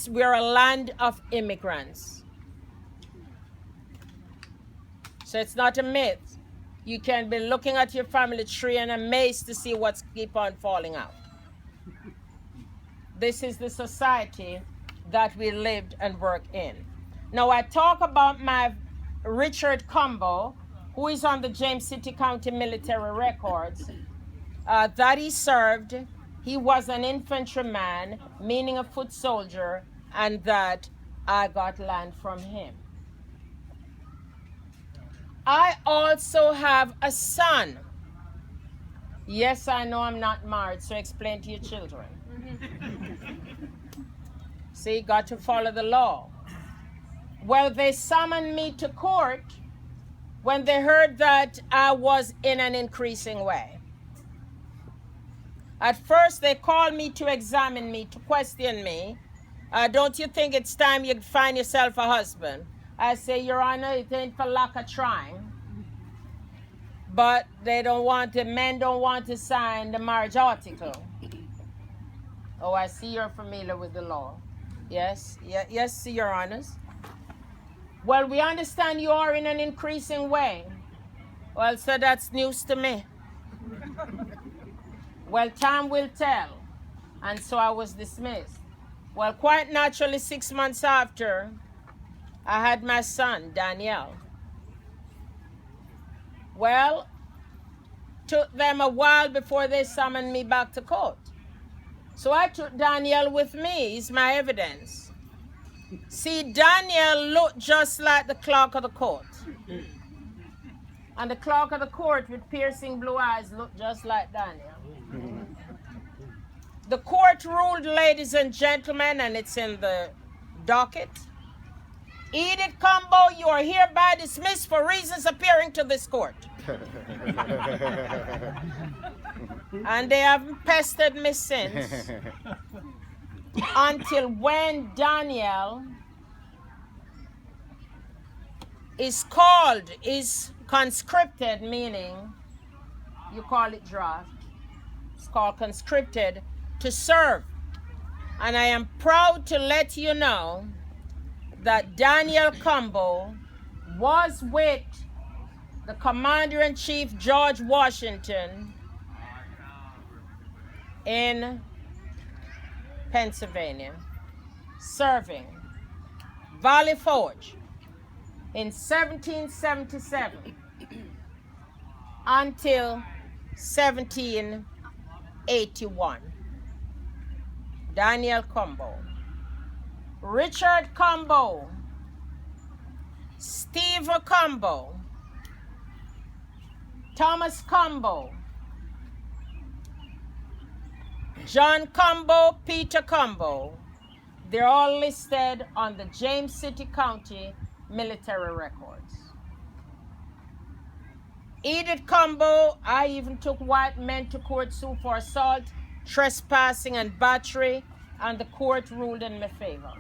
We're a land of immigrants. So it's not a myth. You can be looking at your family tree and amazed to see what's keep on falling out. This is the society that we lived and work in. Now I talk about my Richard Combo, who is on the James City County military records, that he served. He was an infantryman, meaning a foot soldier, and that I got land from him. I also have a son. Yes, I know I'm not married, so explain to your children. See, got to follow the law. Well, they summoned me to court when they heard that I was in an increasing way. At first, they called me to examine me, to question me. Don't you think it's time you find yourself a husband? I say, Your Honor, it ain't for lack of trying. But they don't want to, men don't want to sign the marriage article. Oh, I see you're familiar with the law. Yes, yes, Your Honors. Well, we understand you are in an increasing way. Well, so that's news to me. Well, time will tell. And so I was dismissed. Well, quite naturally, 6 months after, I had my son, Daniel. Well, took them a while before they summoned me back to court. So I took Daniel with me. He's my evidence. See, Daniel looked just like the clerk of the court. And the clerk of the court with piercing blue eyes looked just like Daniel. The court ruled, ladies and gentlemen, and it's in the docket. Edith Combo, you are hereby dismissed for reasons appearing to this court. And they haven't pestered me since. Until when Daniel is called, is conscripted, meaning you call it draft. It's called conscripted to serve. And I am proud to let you know that Daniel Combo was with the Commander-in-Chief George Washington in Pennsylvania, serving Valley Forge in 1777 until 1781. Daniel Combo, Richard Combo, Steve Combo, Thomas Combo, John Combo, Peter Combo. They're all listed on the James City County military records. Edith Combo, I even took white men to court suit for assault, trespassing, and battery, and the court ruled in my favor.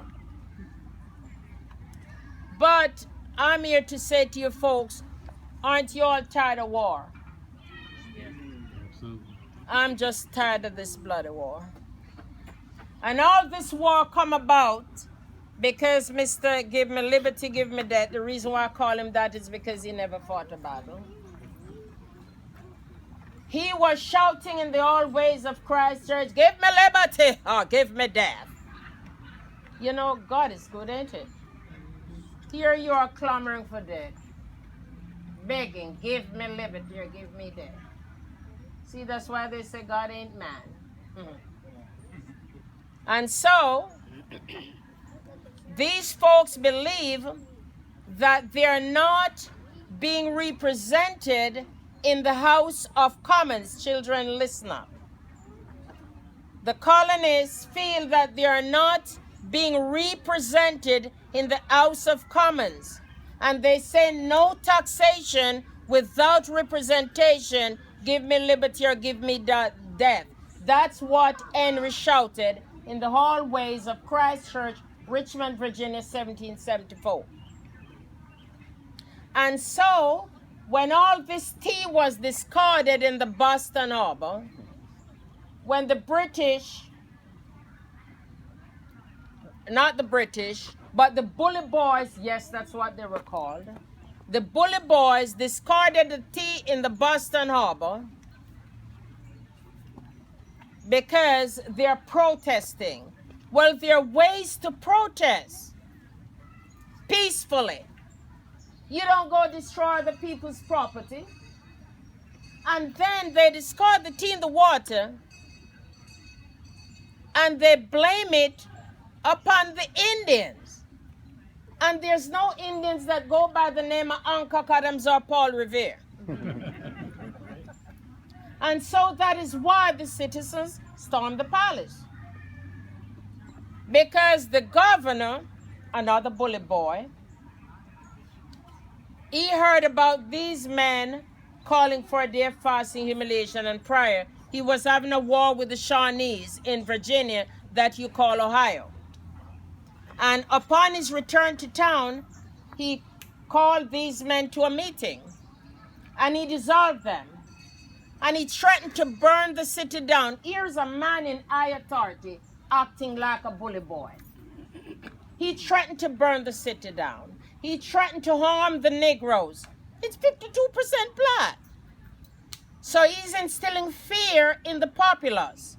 But I'm here to say to you folks, aren't you all tired of war? I'm just tired of this bloody war. And all this war come about because Mr. Give Me Liberty, Give Me Death. The reason why I call him that is because he never fought a battle. He was shouting in the old ways of Christ Church, give me liberty or give me death. You know, God is good, ain't it? Here you are clamoring for death, begging, give me liberty or give me death. See, that's why they say God ain't man. And so, these folks believe that they're not being represented in the House of Commons. Children, listen up. The colonists feel that they are not being represented in the House of Commons. And they say no taxation without representation. Give me liberty or give me death. That's what Henry shouted in the hallways of Christ Church, Richmond, Virginia, 1774. And so, when all this tea was discarded in the Boston Harbor, when the British not the British, but the bully boys, yes, that's what they were called. The bully boys discarded the tea in the Boston Harbor because they're protesting. Well, there are ways to protest peacefully. You don't go destroy the people's property. And then they discard the tea in the water and they blame it upon the Indians. And there's no Indians that go by the name of Hancock Adams or Paul Revere. And so that is why the citizens stormed the palace. Because the governor, another bully boy, he heard about these men calling for a day of fasting, humiliation, and prayer. He was having a war with the Shawnees in Virginia that you call Ohio. And upon his return to town, he called these men to a meeting. And he dissolved them. And he threatened to burn the city down. Here's a man in high authority acting like a bully boy. He threatened to burn the city down. He threatened to harm the Negroes. It's 52% black. So he's instilling fear in the populace.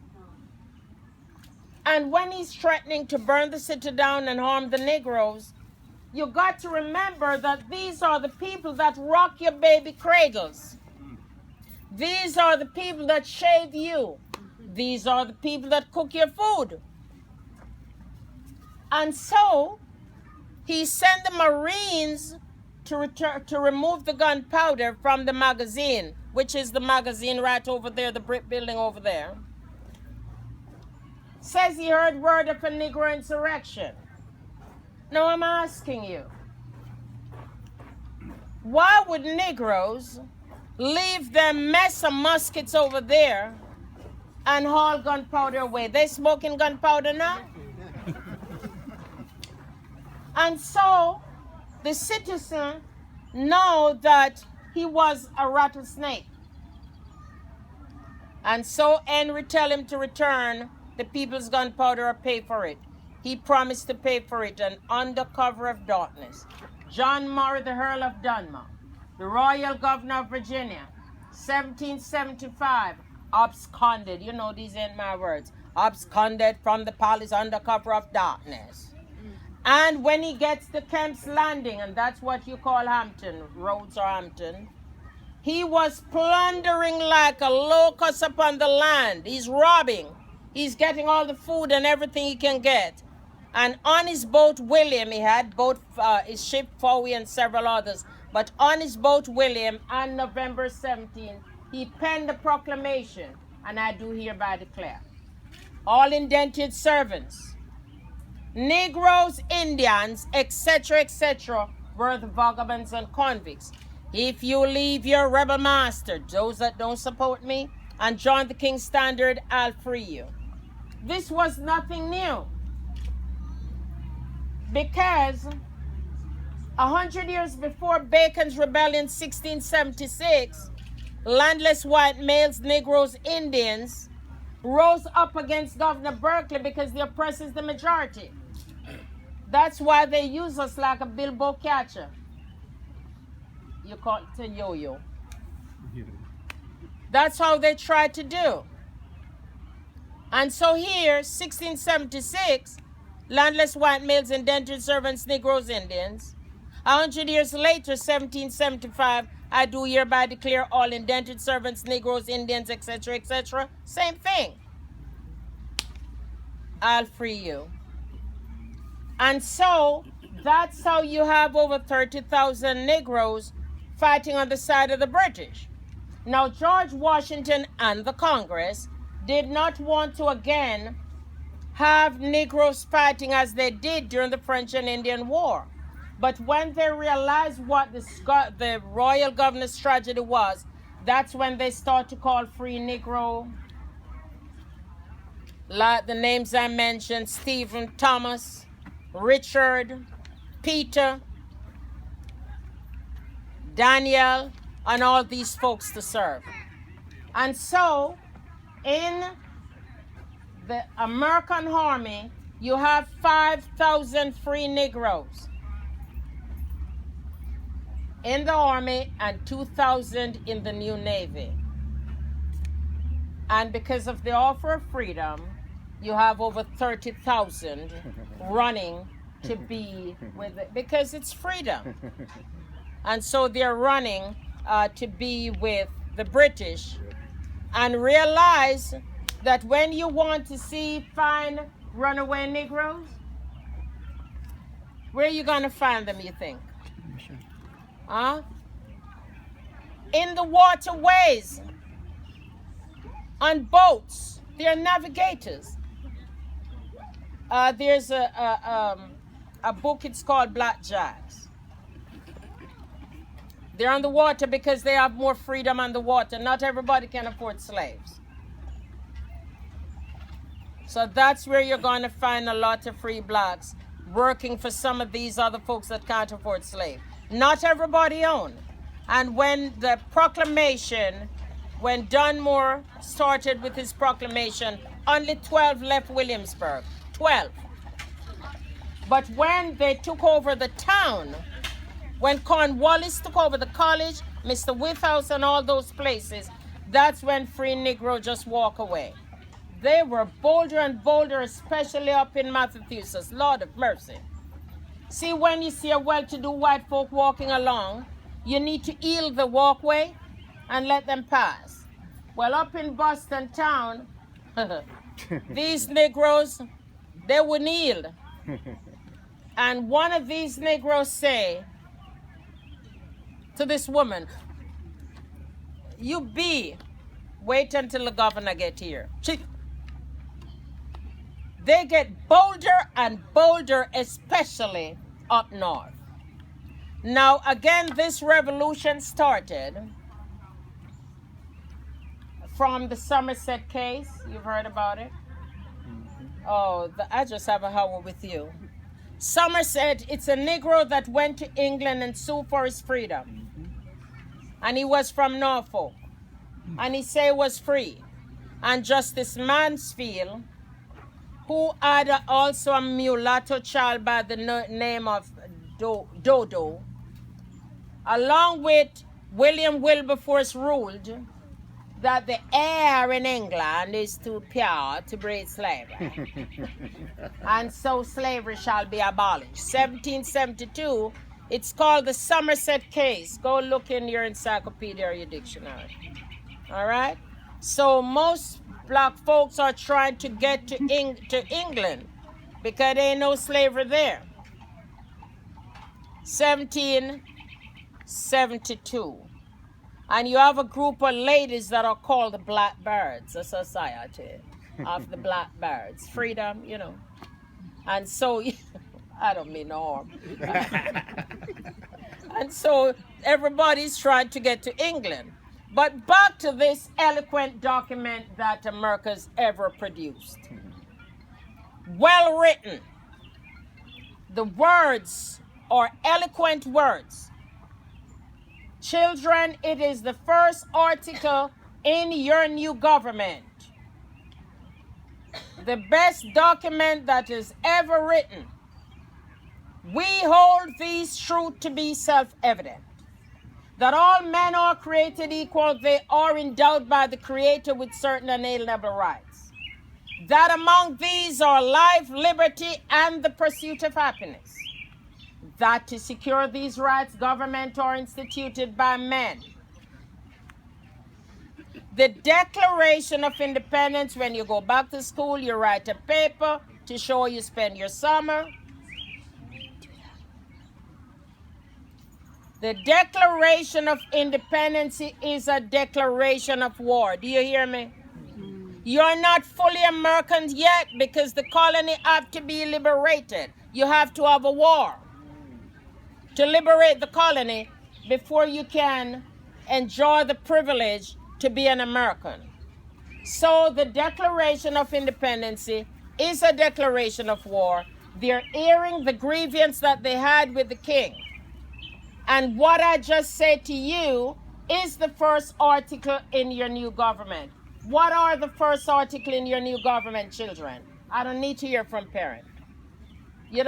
And when he's threatening to burn the city down and harm the Negroes, you got to remember that these are the people that rock your baby cradles. These are the people that shave you. These are the people that cook your food. And so he sent the Marines to remove the gunpowder from the magazine, which is the magazine right over there, the brick building over there. Says he heard word of a Negro insurrection. Now I'm asking you, why would Negroes leave their mess of muskets over there and haul gunpowder away? They smoking gunpowder now? And so the citizen know that he was a rattlesnake. And so Henry tell him to return the people's gunpowder or pay for it. He promised to pay for it, and under cover of darkness, John Murray, the Earl of Dunmore, the Royal Governor of Virginia, 1775, absconded. You know, these ain't my words. Absconded from the palace under cover of darkness. And when he gets to Kemp's Landing, and that's what you call Hampton, Rhodes or Hampton, he was plundering like a locust upon the land. He's robbing. He's getting all the food and everything he can get. And on his boat, William, he had both his ship, Fowey, and several others. But on his boat, William, on November 17th, he penned a proclamation, and I do hereby declare, all indentured servants, Negroes, Indians, etc., were the vagabonds and convicts. If you leave your rebel master, those that don't support me, and join the king's standard, I'll free you. This was nothing new. Because 100 years before Bacon's rebellion, 1676, landless white males, Negroes, Indians rose up against Governor Berkeley because the oppressed is the majority. That's why they use us like a bilbo catcher. You call it a yo-yo. That's how they tried to do. And so here, 1676, landless white males, indentured servants, Negroes, Indians. 100 years later, 1775, I do hereby declare all indentured servants, Negroes, Indians, etc., same thing. I'll free you. And so that's how you have over 30,000 Negroes fighting on the side of the British. Now, George Washington and the Congress did not want to again have Negroes fighting as they did during the French and Indian War. But when they realized what the royal governor's tragedy was, that's when they start to call free Negro, like the names I mentioned, Stephen, Thomas, Richard, Peter, Daniel, and all these folks to serve. And so, in the American Army, you have 5,000 free Negroes in the Army and 2,000 in the new Navy. And because of the offer of freedom, you have over 30,000 running to be with it because it's freedom. And so they're running to be with the British, and realize that when you want to find runaway Negroes, where are you going to find them, you think? Huh? In the waterways, on boats. They're navigators. There's a book, it's called Blackjacks. They're on the water because they have more freedom on the water. Not everybody can afford slaves. So that's where you're going to find a lot of free blacks working for some of these other folks that can't afford slaves. Not everybody own. And when the proclamation, when Dunmore started with his proclamation, only 12 left Williamsburg. 12. But when they took over the town, when Cornwallis took over the college, Mr. Whithouse and all those places, that's when free Negro just walk away. They were bolder and bolder, especially up in Massachusetts. Lord of mercy. See, when you see a well-to-do white folk walking along, you need to yield the walkway and let them pass. Well, up in Boston town, these Negroes, they wouldn't yield. And one of these Negroes say to this woman, wait until the governor get here. They get bolder and bolder, especially up north. Now, again, this revolution started from the Somerset case. You've heard about it? Oh, I just have a hour with you. Somerset, it's a Negro that went to England and sued for his freedom. And he was from Norfolk. And he said he was free. And Justice Mansfield, who had also a mulatto child by the name of Dodo, along with William Wilberforce, ruled that the heir in England is too pure to breed slavery. And so slavery shall be abolished. 1772, it's called the Somerset case. Go look in your encyclopedia or your dictionary. All right? So most black folks are trying to get to England because there ain't no slavery there. 1772. And you have a group of ladies that are called the Blackbirds, a society of the Blackbirds. Freedom, you know. And so, I don't mean no harm. And so everybody's trying to get to England. But back to this eloquent document that America's ever produced. Well written. The words are eloquent words. Children, it is the first article in your new government. The best document that is ever written. We hold these truths to be self-evident. That all men are created equal, they are endowed by the Creator with certain inalienable rights. That among these are life, liberty, and the pursuit of happiness. That to secure these rights, government are instituted by men. The Declaration of Independence, when you go back to school, you write a paper to show you spend your summer. The Declaration of Independence is a declaration of war. Do you hear me? You're not fully Americans yet because the colony have to be liberated. You have to have a war to liberate the colony before you can enjoy the privilege to be an American. So the Declaration of Independence is a declaration of war. They're airing the grievance that they had with the king. And what I just said to you is the first article in your new government. What are the first article in your new government, children? I don't need to hear from parents.